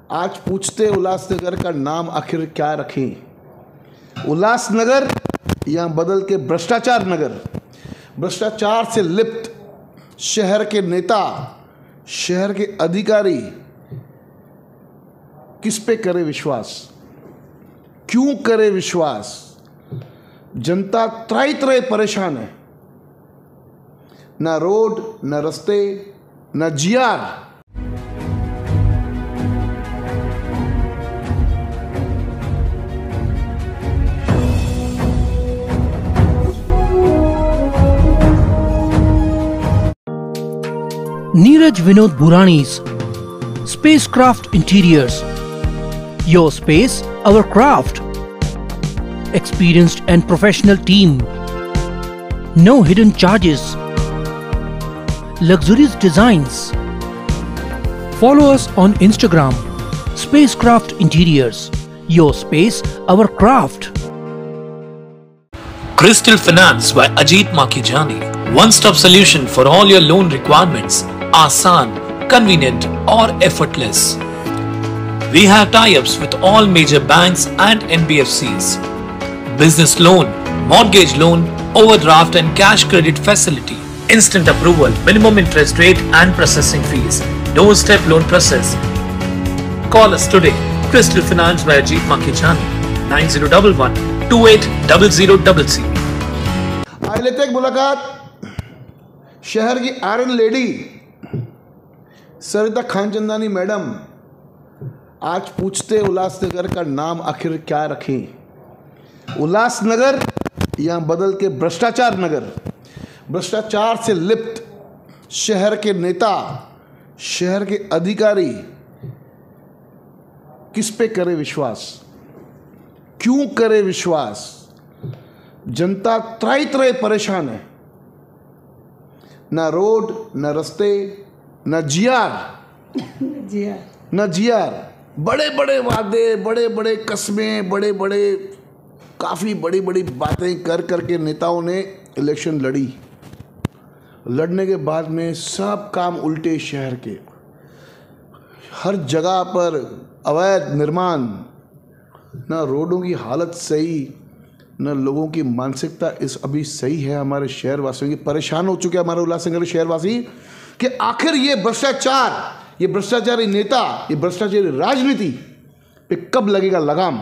आज पूछते उल्लासनगर का नाम आखिर क्या रखें। उल्लासनगर या बदल के भ्रष्टाचार नगर। भ्रष्टाचार से लिप्त शहर के नेता, शहर के अधिकारी किस पे करे विश्वास, क्यों करे विश्वास। जनता त्राही त्राही परेशान है, ना रोड, ना रास्ते, ना GR. Neeraj Vinod Burani's Spacecraft Interiors. Your space, our craft. Experienced and professional team. No hidden charges. Luxurious designs. Follow us on Instagram. Spacecraft Interiors. Your space, our craft. Crystal Finance by Ajit Makhijani. One-stop solution for all your loan requirements. Asan, convenient or effortless. We have tie-ups with all major banks and NBFCs. Business loan, mortgage loan, overdraft and cash credit facility. Instant approval, minimum interest rate and processing fees. Doorstep loan process. Call us today. Crystal Finance by Ajit Makhijani. 9011 280000. आज लेते एक मुलाकात शहर की iron lady सरिता Khanchandani madam. आज पूछते उल्लासनगर का नाम आखिर क्या रखें। उल्लासनगर या बदल के भ्रष्टाचार नगर। भ्रष्टाचार से लिप्त शहर के नेता, शहर के अधिकारी किस पे करे विश्वास, क्यों करे विश्वास। जनता त्राही त्राही परेशान है, ना रोड, ना रास्ते, ना जीआर। बड़े बड़े वादे, बड़े बड़े कस्मे, बड़े बड़े काफ़ी बड़ी बड़ी बातें कर करके नेताओं ने इलेक्शन लड़ी। लड़ने के बाद में सब काम उल्टे शहर के। हर जगह पर अवैध निर्माण, ना रोडों की हालत सही, न लोगों की मानसिकता इस अभी सही है। हमारे शहरवासियों की परेशान हो चुके हैं हमारे उल्लासनगर शहरवासी कि आखिर ये भ्रष्टाचार, ये भ्रष्टाचारी नेता, ये भ्रष्टाचारी राजनीति पे कब लगेगा लगाम।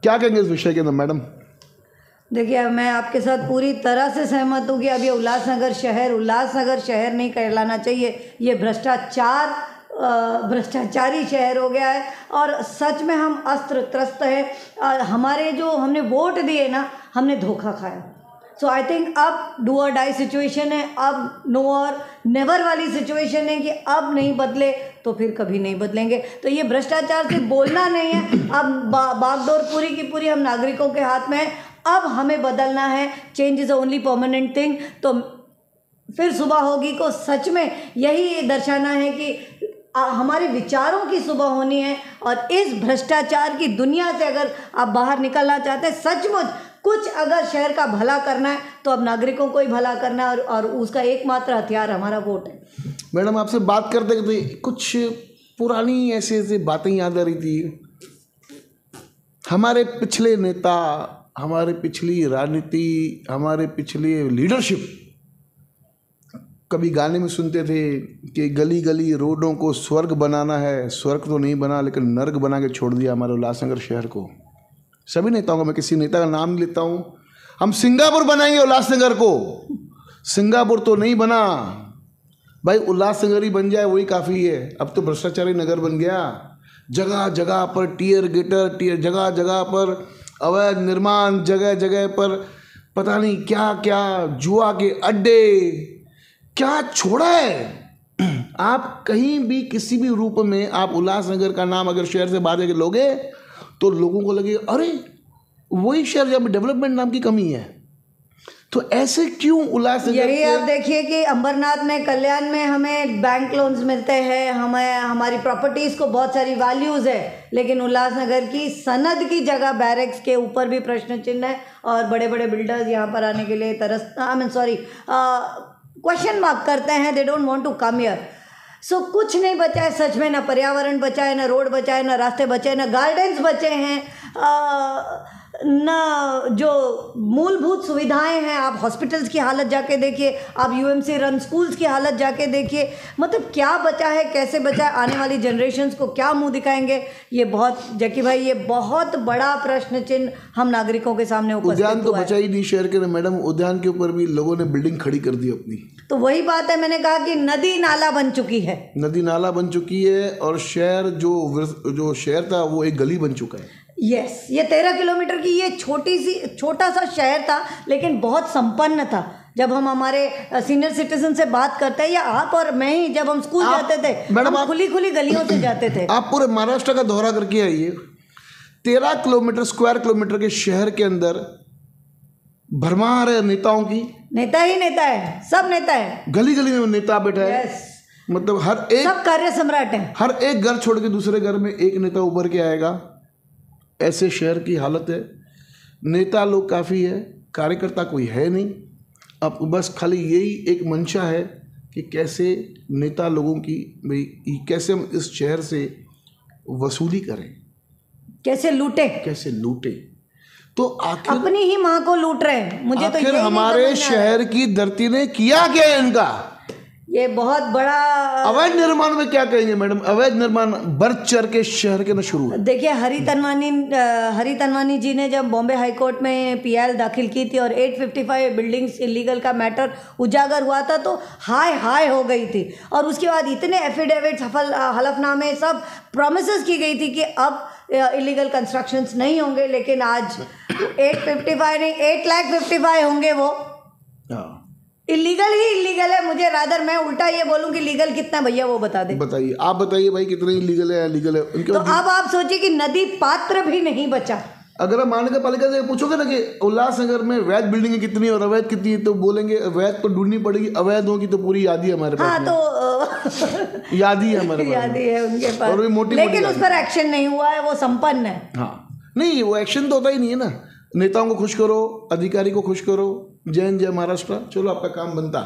क्या कहेंगे इस विषय के अंदर मैडम? देखिए, मैं आपके साथ पूरी तरह से सहमत हूँ कि अब ये उल्लासनगर शहर नहीं कहलाना चाहिए। ये भ्रष्टाचारी शहर हो गया है और सच में हम अस्त्र त्रस्त है। हमारे जो हमने वोट दिए ना, हमने धोखा खाया। सो आई थिंक अब डू और डाई सिचुएशन है, अब नो और नेवर वाली सिचुएशन है कि अब नहीं बदले तो फिर कभी नहीं बदलेंगे। तो ये भ्रष्टाचार से बोलना नहीं है, अब बागडोर पूरी की पूरी हम नागरिकों के हाथ में है। अब हमें बदलना है। Change is only permanent thing. तो फिर सुबह होगी को सच में यही दर्शाना है कि हमारे विचारों की सुबह होनी है। और इस भ्रष्टाचार की दुनिया से अगर आप बाहर निकलना चाहते हैं, सचमुच कुछ अगर शहर का भला करना है तो अब नागरिकों को ही भला करना है और उसका एकमात्र हथियार हमारा वोट है। मैडम, आपसे बात करते करते कुछ पुरानी ऐसी बातें याद आ रही थी। हमारे पिछले नेता, हमारे पिछली राजनीति, हमारे पिछले लीडरशिप कभी गाने में सुनते थे कि गली गली रोडों को स्वर्ग बनाना है। स्वर्ग तो नहीं बना, लेकिन नर्क बना के छोड़ दिया हमारे उल्लासनगर शहर को। सभी नेताओं का, मैं किसी नेता का नाम नहीं लेता हूँ। हम सिंगापुर बनाएंगे उल्लासनगर को। सिंगापुर तो नहीं बना भाई, उल्लासनगर ही बन जाए वही काफ़ी है। अब तो भ्रष्टाचारी नगर बन गया। जगह जगह पर टीयर गेटर, जगह जगह पर अवैध निर्माण, जगह जगह पर पता नहीं क्या क्या, जुआ के अड्डे, क्या छोड़ा है। आप कहीं भी किसी भी रूप में आप उल्लासनगर का नाम अगर शहर से बाहर के लोगे तो लोगों को लगे अरे वही शहर जहाँ पे डेवलपमेंट नाम की कमी है। तो ऐसे क्यों उल्लासनगर? यही आप देखिए कि अंबरनाथ में, कल्याण में हमें बैंक लोन्स मिलते हैं, हमें हमारी प्रॉपर्टीज़ को बहुत सारी वैल्यूज़ है, लेकिन उल्लासनगर की सनद की जगह बैरक्स के ऊपर भी प्रश्न चिन्ह है और बड़े बड़े बिल्डर्स यहाँ पर आने के लिए क्वेश्चन मार्क करते हैं। They don't want to come here. So कुछ नहीं बचा है सच में, ना पर्यावरण बचा है, ना रोड बचा है, ना रास्ते बचे हैं, ना गार्डन्स बचे हैं, ना जो मूलभूत सुविधाएं हैं। आप हॉस्पिटल्स की हालत जाके देखिए, आप यूएमसी रन स्कूल्स की हालत जाके देखिए, मतलब क्या बचा है, कैसे बचा है, आने वाली जनरेशन्स को क्या मुंह दिखाएंगे। ये बहुत जकी भाई, ये बहुत बड़ा प्रश्न चिन्ह हम नागरिकों के सामने उपस्थित उद्यान तो हुआ है। बचा ही नहीं शहर के मैडम, उद्यान के ऊपर भी लोगों ने बिल्डिंग खड़ी कर दी अपनी। तो वही बात है, मैंने कहा कि नदी नाला बन चुकी है, नदी नाला बन चुकी है, और शहर जो शहर था वो एक गली बन चुका है। यस, ये 13 किलोमीटर की ये छोटा सा शहर था, लेकिन बहुत संपन्न था। जब हम हमारे सीनियर सिटीजन से बात करते हैं, या आप और मैं ही, जब हम स्कूल जाते थे, मैडम हम खुली खुली गलियों से जाते थे। आप पूरे महाराष्ट्र का दौरा करके आइए, 13 किलोमीटर स्क्वायर किलोमीटर के शहर के अंदर भरमार है नेताओं की। नेता ही नेता है, सब नेता है, गली गली में नेता बैठा है। यस, मतलब हर एक, सब कार्य सम्राट है। हर एक घर छोड़ के दूसरे घर में एक नेता उभर के आएगा। ऐसे शहर की हालत है। नेता लोग काफ़ी है, कार्यकर्ता कोई है नहीं। अब बस खाली यही एक मंशा है कि कैसे नेता लोगों की भाई, कैसे हम इस शहर से वसूली करें, कैसे लूटे, कैसे लूटे। तो आखिर अपनी ही माँ को लूट रहे हैं। मुझे तो आखिर यही हमारे नहीं समझ में आ रहा है। शहर की धरती ने किया क्या है इनका? ये बहुत बड़ा अवैध निर्माण में क्या कहेंगे मैडम? अवैध निर्माण बढ़ चढ़ के शहर के ना शुरू है। देखिए, हरी तनवानी जी ने जब बॉम्बे हाई कोर्ट में पीआईएल दाखिल की थी और 855 बिल्डिंग्स इलीगल का मैटर उजागर हुआ था, तो हाय हो गई थी। और उसके बाद इतने एफिडेविट्स, हलफनामे, सब प्रॉमिसेस की गई थी कि अब इलीगल कंस्ट्रक्शंस नहीं होंगे। लेकिन आज 855 नहीं, 8,55,000 होंगे। वो इलीगल ही इलीगल है। मुझे रादर मैं उल्टा ये बोलूं कि लीगल कितना, भैया वो बता दे। बताइए, आप बताइए भाई, कितने इलीगल है, लीगल है उनके। तो अब आप सोचिए कि नदी पात्र भी नहीं बचा। अगर आप महानगर पालिका से पूछोगे ना कि उल्लासनगर में वैध बिल्डिंगें कितनी और अवैध कितनी है, तो बोलेंगे वैध तो ढूंढनी पड़ेगी, अवैध होगी तो पूरी यादी हमारे पास। हाँ, तो यादी है हमारे पास, यादी है उनके पास, और भी मोटी लेकिन उस पर एक्शन नहीं हुआ है। वो संपन्न है। हाँ, नहीं, वो एक्शन तो होता ही नहीं है ना। नेताओं को खुश करो, अधिकारी को खुश करो, जय महाराष्ट्र, चलो आपका काम बनता।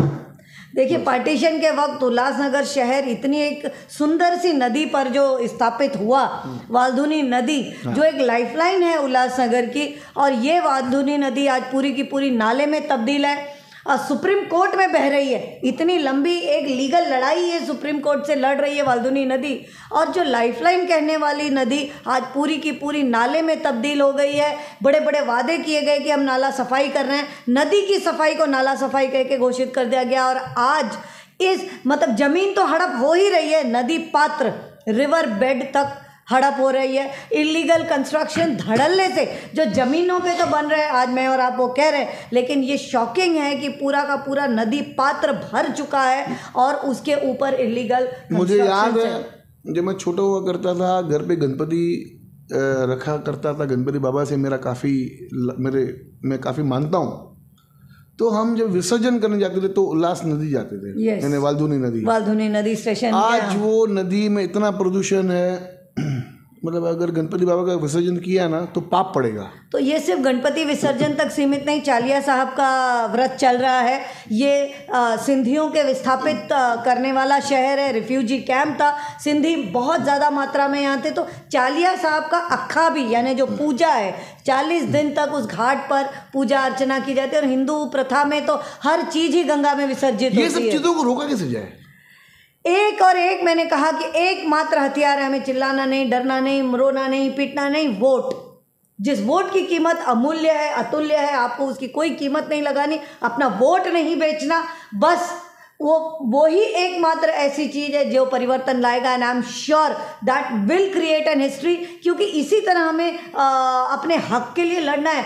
देखिए, पार्टीशन के वक्त उल्लासनगर शहर इतनी एक सुंदर सी नदी पर जो स्थापित हुआ, वाल्धुनी नदी, जो एक लाइफलाइन है उल्लासनगर की, और ये वाल्धुनी नदी आज पूरी की पूरी नाले में तब्दील है और सुप्रीम कोर्ट में बह रही है। इतनी लंबी एक लीगल लड़ाई ये सुप्रीम कोर्ट से लड़ रही है वाल्धुनी नदी, और जो लाइफलाइन कहने वाली नदी आज पूरी की पूरी नाले में तब्दील हो गई है। बड़े बड़े वादे किए गए कि हम नाला सफाई कर रहे हैं, नदी की सफाई को नाला सफाई कह के घोषित कर दिया गया। और आज इस मतलब ज़मीन तो हड़प हो ही रही है, नदी पात्र रिवर बेड तक हड़प हो रही है। इलीगल कंस्ट्रक्शन धड़ल्ले से जो ज़मीनों पे तो बन रहे हैं, आज मैं और आप वो कह रहे हैं, लेकिन ये शॉकिंग है कि पूरा का पूरा नदी पात्र भर चुका है और उसके ऊपर इलीगल। मुझे याद है जब मैं छोटा हुआ करता था, घर पे गणपति रखा करता था, गणपति बाबा से मैं काफ़ी मानता हूँ। तो हम जब विसर्जन करने जाते थे तो उल्लास नदी जाते थे, यानी वाल्धुनी नदी स्टेशन। आज वो नदी में इतना प्रदूषण है, मतलब अगर गणपति बाबा का विसर्जन किया ना तो पाप पड़ेगा। तो ये सिर्फ गणपति विसर्जन तक सीमित नहीं, चालिया साहब का व्रत चल रहा है। ये सिंधियों के विस्थापित करने वाला शहर है, रिफ्यूजी कैंप था, सिंधी बहुत ज़्यादा मात्रा में यहाँ थे। तो चालिया साहब का अखा भी, यानी जो पूजा है, 40 दिन तक उस घाट पर पूजा अर्चना की जाती है। और हिंदू प्रथा में तो हर चीज़ ही गंगा में विसर्जित होती है। ये सब चीज़ों को रोका कैसे जाए? एक और एक, मैंने कहा कि एकमात्र हथियार है, हमें चिल्लाना नहीं, डरना नहीं, रोना नहीं, पीटना नहीं, वोट। जिस वोट की कीमत अमूल्य है, अतुल्य है, आपको उसकी कोई कीमत नहीं लगानी, अपना वोट नहीं बेचना, बस वो ही एकमात्र ऐसी चीज़ है जो परिवर्तन लाएगा। And I am sure that will create an history, क्योंकि इसी तरह हमें अपने हक के लिए लड़ना है,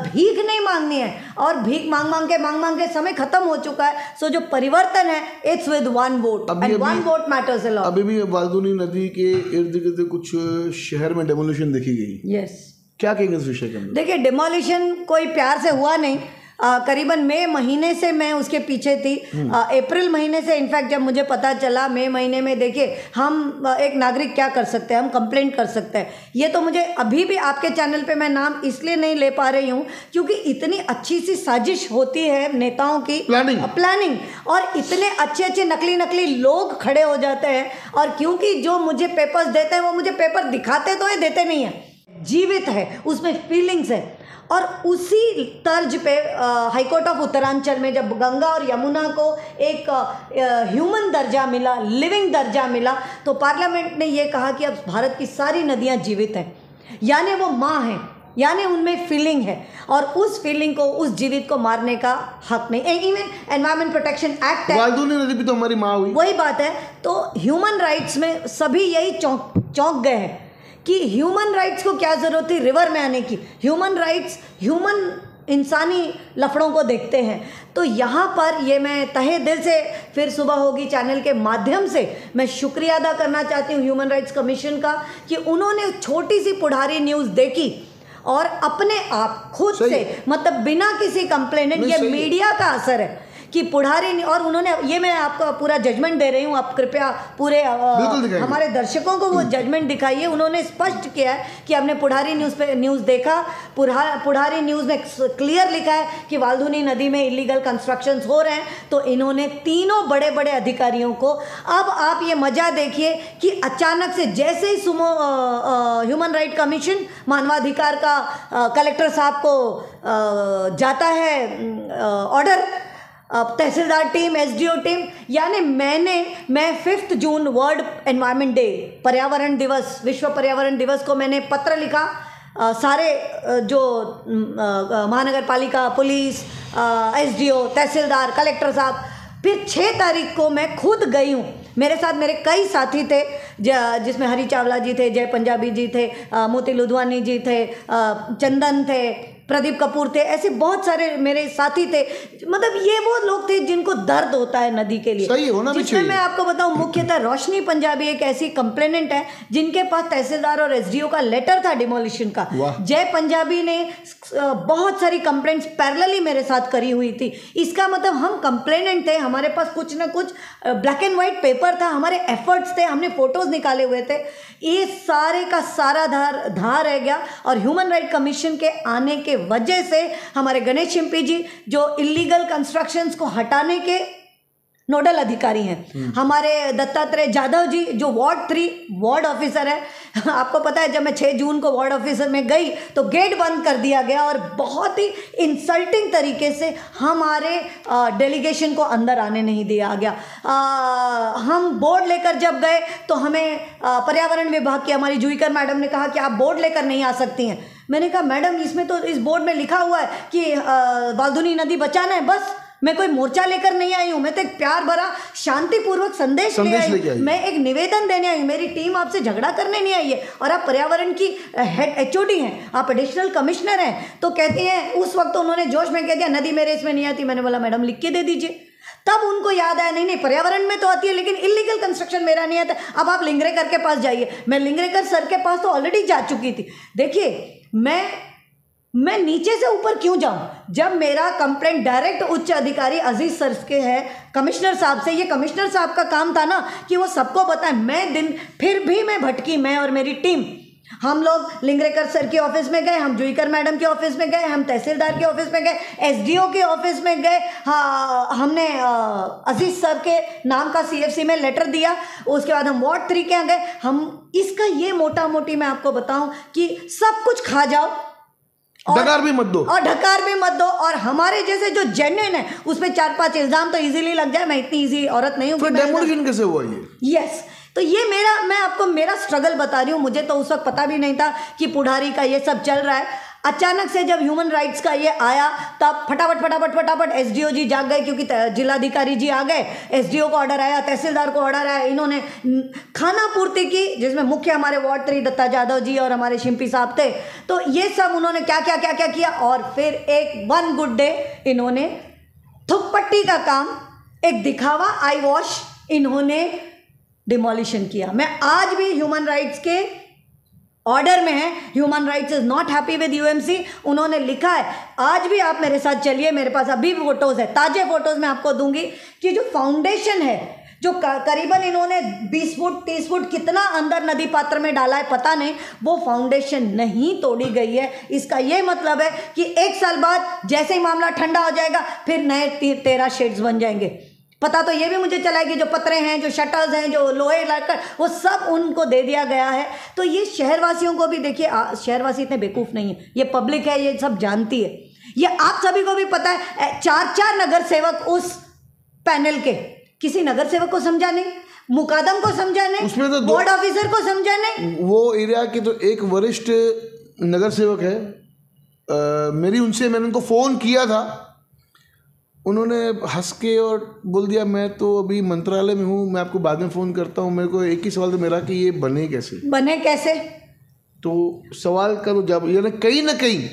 भीख नहीं मांगनी है। और भीख मांग के समय खत्म हो चुका है। सो जो परिवर्तन है, it's with one vote, and one vote matters a lot. अभी भी वाल्धुनी नदी के इर्द गिर्द कुछ शहर में डेमोलिशन देखी गई। यस, क्या कहेंगे इस विषय के अंदर? देखिए, डिमोलिशन कोई प्यार से हुआ नहीं, करीबन मई महीने से मैं उसके पीछे थी। अप्रैल महीने से इनफैक्ट जब मुझे पता चला, मई महीने में देखिए हम एक नागरिक क्या कर सकते हैं, हम कंप्लेंट कर सकते हैं। ये तो मुझे अभी भी आपके चैनल पे मैं नाम इसलिए नहीं ले पा रही हूँ क्योंकि इतनी अच्छी सी साजिश होती है नेताओं की, प्लानिंग, और इतने अच्छे अच्छे नकली लोग खड़े हो जाते हैं। और क्योंकि जो मुझे पेपर्स देते हैं वो मुझे पेपर दिखाते तो है, देते नहीं है, जीवित है, उसमें फीलिंग्स है। और उसी तर्ज पे हाई कोर्ट ऑफ उत्तरांचल में जब गंगा और यमुना को एक ह्यूमन दर्जा मिला, लिविंग दर्जा मिला, तो पार्लियामेंट ने ये कहा कि अब भारत की सारी नदियां जीवित हैं, यानी वो माँ हैं, यानी उनमें फीलिंग है, और उस फीलिंग को, उस जीवित को मारने का हक नहीं। इवन एनवायरमेंट प्रोटेक्शन एक्ट है, वाल्दुनी नदी भी तो हमारी माँ हुई, वही बात है। तो ह्यूमन राइट्स में सभी यही चौंक गए हैं कि ह्यूमन राइट्स को क्या ज़रूरत थी रिवर में आने की। ह्यूमन राइट्स ह्यूमन इंसानी लफड़ों को देखते हैं। तो यहाँ पर ये मैं तहे दिल से फिर सुबह होगी चैनल के माध्यम से मैं शुक्रिया अदा करना चाहती हूँ ह्यूमन राइट्स कमीशन का कि उन्होंने छोटी सी पुढ़ारी न्यूज़ देखी और अपने आप खुद से, मतलब बिना किसी कंप्लेनेंट, ये मीडिया का असर है कि पुढ़ारी, और उन्होंने ये, मैं आपको पूरा जजमेंट दे रही हूँ, आप कृपया पूरे हमारे दर्शकों को वो जजमेंट दिखाइए। उन्होंने स्पष्ट किया है कि हमने पुढ़ारी न्यूज़ पे न्यूज़ देखा, पुढ़ारी न्यूज़ में क्लियर लिखा है कि वाल्दुनी नदी में इलीगल कंस्ट्रक्शंस हो रहे हैं। तो इन्होंने तीनों बड़े बड़े अधिकारियों को, अब आप ये मजा देखिए कि अचानक से जैसे ही ह्यूमन राइट कमीशन मानवाधिकार का कलेक्टर साहब को जाता है ऑर्डर, तहसीलदार टीम, एसडीओ टीम, यानी मैं 5 जून वर्ल्ड एनवायरनमेंट डे, पर्यावरण दिवस, विश्व पर्यावरण दिवस को मैंने पत्र लिखा सारे जो महानगर पालिका, पुलिस, एसडीओ, तहसीलदार, कलेक्टर साहब। फिर 6 तारीख को मैं खुद गई हूँ, मेरे साथ मेरे कई साथी थे, जिसमें हरी चावला जी थे, जय पंजाबी जी थे, मोती लुधवानी जी थे, चंदन थे, प्रदीप कपूर थे, ऐसे बहुत सारे मेरे साथी थे। मतलब ये वो लोग थे जिनको दर्द होता है नदी के लिए, सही होना भी चाहिए। मैं आपको बताऊं, मुख्यतः रोशनी पंजाबी एक ऐसी कंप्लेनेंट है जिनके पास तहसीलदार और एसडीओ का लेटर था डिमोलिशन का। जय पंजाबी ने बहुत सारी कंप्लेंट्स पैरेलली मेरे साथ करी हुई थी। इसका मतलब हम कंप्लेनेंट थे, हमारे पास कुछ ना कुछ ब्लैक एंड व्हाइट पेपर था, हमारे एफर्ट्स थे, हमने फोटोज निकाले हुए थे। ये सारे का सारा धार रह गया। और ह्यूमन राइट कमीशन के आने के वजह से हमारे गणेश शिंपी जी जो इलीगल कंस्ट्रक्शंस को हटाने के नोडल अधिकारी हैं, हमारे दत्तात्रेय जाधव जी जो वार्ड 3 वार्ड ऑफिसर है। आपको पता है जब मैं 6 जून को वार्ड ऑफिसर में गई तो गेट बंद कर दिया गया और बहुत ही इंसल्टिंग तरीके से हमारे डेलीगेशन को अंदर आने नहीं दिया गया। हम बोर्ड लेकर जब गए तो हमें पर्यावरण विभाग की हमारी जुईकर मैडम ने कहा कि आप बोर्ड लेकर नहीं आ सकती हैं। मैंने कहा मैडम इसमें तो, इस बोर्ड में लिखा हुआ है कि वाल्दुनी नदी बचाना है, बस मैं कोई मोर्चा लेकर नहीं आई हूँ, मैं तो एक प्यार भरा शांतिपूर्वक संदेश ले आई, मैं एक निवेदन देने आई हूँ, मेरी टीम आपसे झगड़ा करने नहीं आई है। और आप पर्यावरण की हेड एचओडी हैं, आप एडिशनल कमिश्नर हैं। तो कहती हैं, उस वक्त तो उन्होंने जोश में कह दिया नदी मेरे इसमें नहीं आती। मैंने बोला मैडम लिख के दे दीजिए। तब उनको याद आया नहीं पर्यावरण में तो आती है लेकिन इलीगल कंस्ट्रक्शन मेरा नहीं आता। अब आप लिंगरेकर के पास जाइए। मैं लिंगरेकर सर के पास तो ऑलरेडी जा चुकी थी। देखिए मैं नीचे से ऊपर क्यों जाऊं जब मेरा कंप्लेंट डायरेक्ट उच्च अधिकारी अजीज सर के है, कमिश्नर साहब से। ये कमिश्नर साहब का काम था ना कि वो सबको बताएं। फिर भी मैं भटकी, मैं और मेरी टीम। हम लोग लिंगरेकर सर के ऑफिस में गए, हम जुईकर मैडम के ऑफिस में गए, हम तहसीलदार के ऑफिस में गए, एसडीओ के ऑफिस में गए। हाँ, हमने अजीज सर के नाम का सीएफसी में लेटर दिया। उसके बाद हम वार्ड 3 के यहाँ गए। हम इसका ये मोटा मोटी मैं आपको बताऊं कि सब कुछ खा जाओ ढकार भी मत दो, और ढकार भी मत दो। और हमारे जैसे जो जेन्युइन है उसमें 4-5 इल्जाम तो इजीली लग जाए। मैं इतनी इजी औरत नहीं हूँ। फिर डेमोलिशन कैसे हुआ ये? यस, तो ये मैं आपको मेरा स्ट्रगल बता रही हूँ। मुझे तो उस वक्त पता भी नहीं था कि पुढ़ारी का ये सब चल रहा है। अचानक से जब ह्यूमन राइट्स का ये आया तब फटाफट एसडीओ जी जाग गए क्योंकि जिलाधिकारी जी आ गए। एसडीओ को ऑर्डर आया, तहसीलदार को ऑर्डर आया। इन्होंने खाना पूर्ति की जिसमें मुख्य हमारे वार्ड 3 दत्ता जाधव जी और हमारे शिंपी साहब थे। तो ये सब उन्होंने क्या किया। और फिर एक वन गुड डे इन्होंने थुकपट्टी का काम, एक दिखावा, आई वॉश, इन्होंने डिमोलिशन किया। मैं आज भी ह्यूमन राइट्स के ऑर्डर में है। Human rights is not happy with UMC. उन्होंने लिखा है, आज भी आप मेरे साथ चलिए, मेरे पास अभी भी फोटोज़ है, ताज़े फोटोज़ मैं आपको दूंगी कि जो फाउंडेशन है, जो करीबन इन्होंने 20 फुट 30 फुट कितना अंदर नदी पात्र में डाला है पता नहीं, वो फाउंडेशन नहीं तोड़ी गई है। इसका ये मतलब है कि 1 साल बाद जैसे ही मामला ठंडा हो जाएगा फिर नए 13 शेड्स बन जाएंगे। पता तो ये भी मुझे चला है कि जो पत्रे हैं, जो शटर्स हैं, जो लोहे लकड़, वो सब उनको दे दिया गया है। तो ये शहरवासियों को भी देखिए, शहरवासी इतने बेवकूफ़ नहीं है, ये पब्लिक है, ये सब जानती है। ये आप सभी को भी पता है, 4 नगर सेवक उस पैनल के, किसी नगर सेवक को समझा नहीं, मुकादम को समझा नहीं, उसमें तो बोर्ड ऑफिसर को समझा नहीं। वो एरिया के तो एक वरिष्ठ नगर सेवक है, मैंने उनको फ़ोन किया था, उन्होंने हंस के और बोल दिया मैं तो अभी मंत्रालय में हूँ, मैं आपको बाद में फ़ोन करता हूँ। मेरे को एक ही सवाल था मेरा कि ये बने कैसे। तो सवाल का तो जवाब, यानी कहीं ना कहीं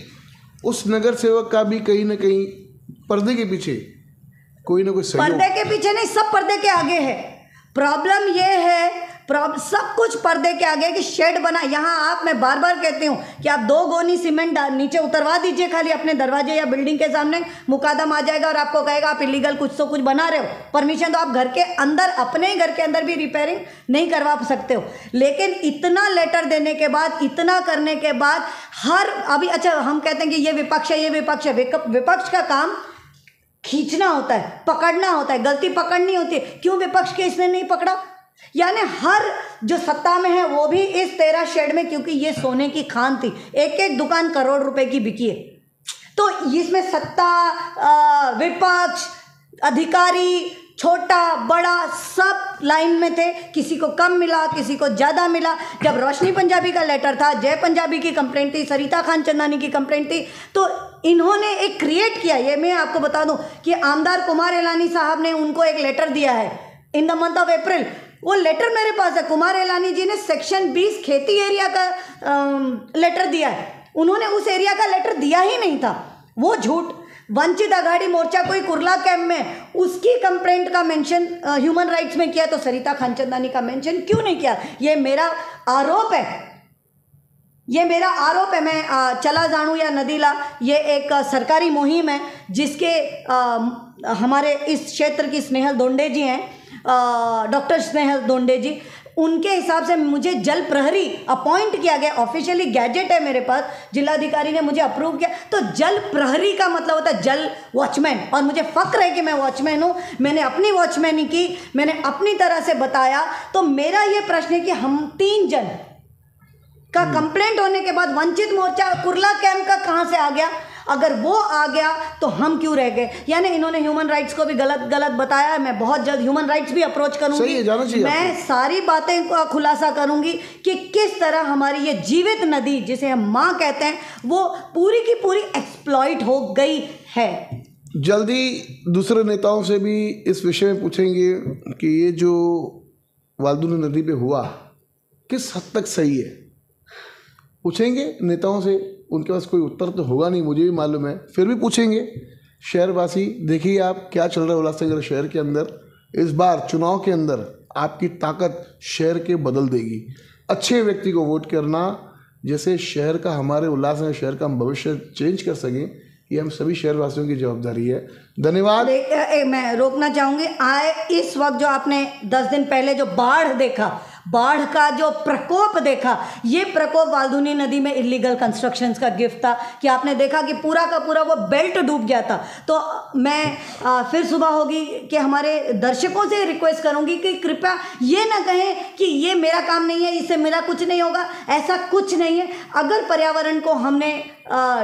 उस नगर सेवक का भी कहीं ना कहीं पर्दे के पीछे कोई ना कोई सहयोग। पर्दे के पीछे नहीं, सब पर्दे के आगे है। प्रॉब्लम ये है, सब कुछ पर्दे के आगे कि शेड बना। यहाँ आप, मैं बार बार कहती हूँ कि आप 2 गोनी सीमेंट नीचे उतरवा दीजिए खाली अपने दरवाजे या बिल्डिंग के सामने, मुकादम आ जाएगा और आपको कहेगा आप इलीगल कुछ तो कुछ बना रहे हो। परमिशन तो आप घर के अंदर, अपने ही घर के अंदर भी रिपेयरिंग नहीं करवा सकते हो। लेकिन इतना लेटर देने के बाद, इतना करने के बाद, अभी अच्छा हम कहते हैं कि ये विपक्ष है, ये विपक्ष है। विपक्ष का काम खींचना होता है, पकड़ना होता है, गलती पकड़नी होती है। क्यों विपक्ष के इसने नहीं पकड़ा? यानी हर जो सत्ता में है वो भी इस 13 शेड में, क्योंकि ये सोने की खान थी, एक दुकान करोड़ रुपए की बिकी है। तो इसमें सत्ता, विपक्ष, अधिकारी, छोटा बड़ा सब लाइन में थे। किसी को कम मिला, किसी को ज़्यादा मिला। जब रोशनी पंजाबी का लेटर था, जय पंजाबी की कंप्लेंट थी, सरिता खान चंदानी की कंप्लेंट थी, तो इन्होंने एक क्रिएट किया। ये मैं आपको बता दूं कि आमदार कुमार एलानी साहब ने उनको एक लेटर दिया है in the month of April. वो लेटर मेरे पास है। कुमार एलानी जी ने सेक्शन 20 खेती एरिया का लेटर दिया है। उन्होंने उस एरिया का लेटर दिया ही नहीं था, वो झूठ। वंचित आघाड़ी मोर्चा कोई कुर्ला कैंप में, उसकी कंप्लेंट का मेंशन ह्यूमन राइट्स में किया, तो सरिता खानचंदानी का मेंशन क्यों नहीं किया? ये मेरा आरोप है, ये मेरा आरोप है। मैं चला जानू या नदीला, ये एक सरकारी मुहिम है जिसके हमारे इस क्षेत्र की स्नेहल दोंडे जी हैं, डॉक्टर स्नेहल दोंडे जी, उनके हिसाब से मुझे जल प्रहरी अपॉइंट किया गया। ऑफिशियली गैजेट है मेरे पास, जिलाधिकारी ने मुझे अप्रूव किया। तो जल प्रहरी का मतलब होता है जल वॉचमैन, और मुझे फक्र है कि मैं वॉचमैन हूँ। मैंने अपनी वॉचमैनी की, मैंने अपनी तरह से बताया। तो मेरा ये प्रश्न है कि हम 3 जन का कंप्लेंट होने के बाद वंचित मोर्चा कुर्ला कैंप का कहाँ से आ गया? अगर वो आ गया तो हम क्यों रह गए? यानी इन्होंने ह्यूमन राइट्स को भी गलत बताया है। मैं बहुत जल्द ह्यूमन राइट्स भी अप्रोच करूंगी, मैं सारी बातें का खुलासा करूंगी कि किस तरह हमारी ये जीवित नदी, जिसे हम माँ कहते हैं, वो पूरी की पूरी एक्सप्लॉइट हो गई है। जल्दी दूसरे नेताओं से भी इस विषय में पूछेंगे कि ये जो वाल्दुनी नदी पे हुआ किस हद तक सही है, पूछेंगे नेताओं से। उनके पास कोई उत्तर तो होगा नहीं, मुझे भी मालूम है, फिर भी पूछेंगे। शहरवासी देखिए आप क्या चल रहा है उल्लासनगर शहर के अंदर। इस बार चुनाव के अंदर आपकी ताकत शहर के बदल देगी। अच्छे व्यक्ति को वोट करना, जैसे शहर का, हमारे उल्लासनगर शहर का हम भविष्य चेंज कर सकें, ये हम सभी शहरवासियों की जवाबदारी है। धन्यवाद। मैं रोकना चाहूँगी, इस वक्त जो आपने 10 दिन पहले जो बाढ़ देखा, बाढ़ का जो प्रकोप देखा, ये प्रकोप वाल्दुनी नदी में इलीगल कंस्ट्रक्शंस का गिफ्ट था। कि आपने देखा कि पूरा का पूरा वो बेल्ट डूब गया था। तो मैं फिर सुबह होगी कि हमारे दर्शकों से रिक्वेस्ट करूंगी कि कृपया ये ना कहें कि ये मेरा काम नहीं है, इससे मेरा कुछ नहीं होगा। ऐसा कुछ नहीं है। अगर पर्यावरण को हमने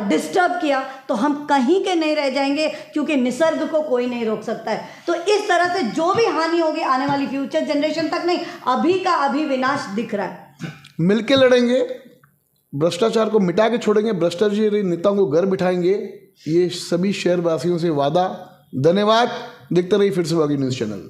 डिस्टर्ब किया तो हम कहीं के नहीं रह जाएंगे, क्योंकि निसर्ग को कोई नहीं रोक सकता है। तो इस तरह से जो भी हानि होगी आने वाली फ्यूचर जनरेशन तक नहीं, अभी का अभी विनाश दिख रहा है। मिलके लड़ेंगे, भ्रष्टाचार को मिटा के छोड़ेंगे, भ्रष्टाचारी नेताओं को घर बिठाएंगे, ये सभी शहरवासियों से वादा। धन्यवाद। देखते रहिए फिर से बागी न्यूज़ चैनल।